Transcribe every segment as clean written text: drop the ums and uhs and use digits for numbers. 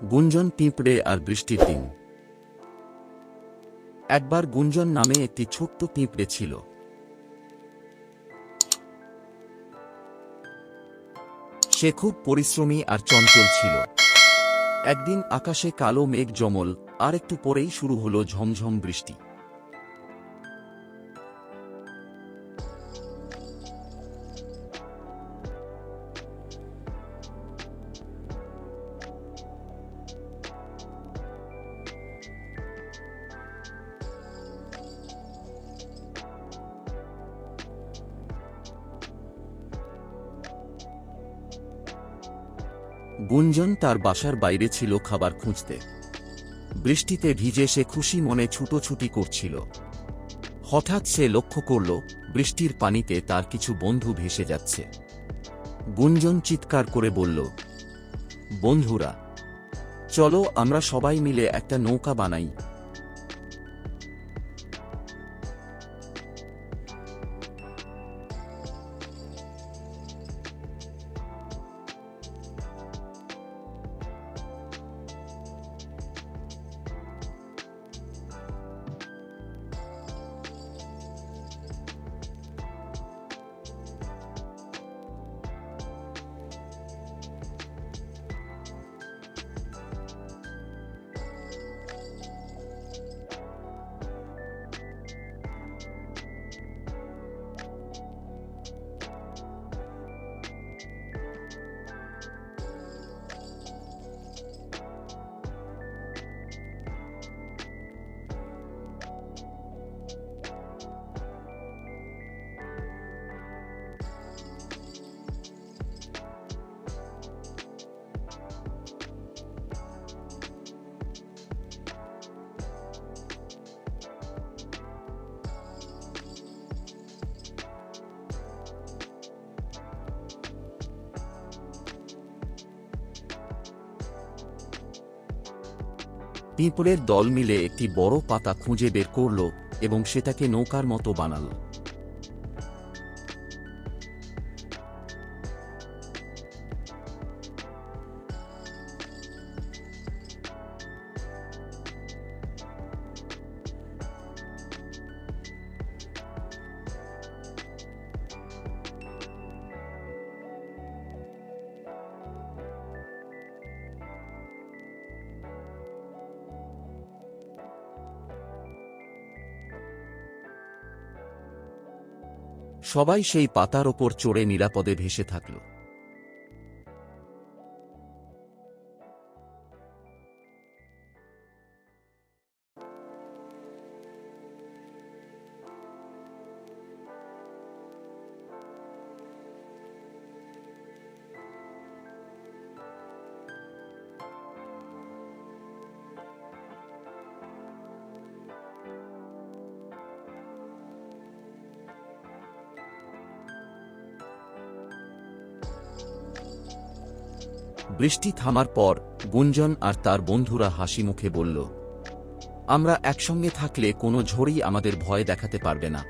গুঞ্জন, পিঁপড়ে আর বৃষ্টির দিন। একবার গুঞ্জন নামে একটি ছোট্ট পিঁপড়ে ছিল। সে খুব পরিশ্রমী আর চঞ্চল ছিল। একদিন আকাশে কালো মেঘ জমল, আর একটু পরেই শুরু হলো ঝমঝম বৃষ্টি। গুঞ্জন তার বাসার বাইরে ছিল খাবার খুঁজতে। বৃষ্টিতে ভিজে সে খুশি মনে ছুটোছুটি করছিল। হঠাৎ সে লক্ষ্য করল বৃষ্টির পানিতে তার কিছু বন্ধু ভেসে যাচ্ছে। গুঞ্জন চিৎকার করে বলল, বন্ধুরা, চলো আমরা সবাই মিলে একটা নৌকা বানাই। পিঁপড়ের দল মিলে একটি বড় পাতা খুঁজে বের করল এবং সেটাকে নৌকার মতো বানাল। সবাই সেই পাতার ওপর চড়ে নিরাপদে ভেসে থাকল। বৃষ্টি থামার পর গুঞ্জন আর তার বন্ধুরা হাসি মুখে বলল, আমরা একসঙ্গে থাকলে কোনো ঝড়ই আমাদের ভয় দেখাতে পারবে না।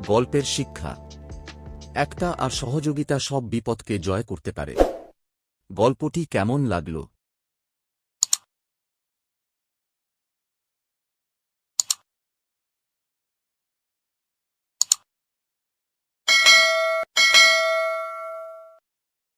গল্পের শিক্ষা: একতা আর সহযোগিতা সব বিপদকে জয় করতে পারে। গল্পটি কেমন লাগলো?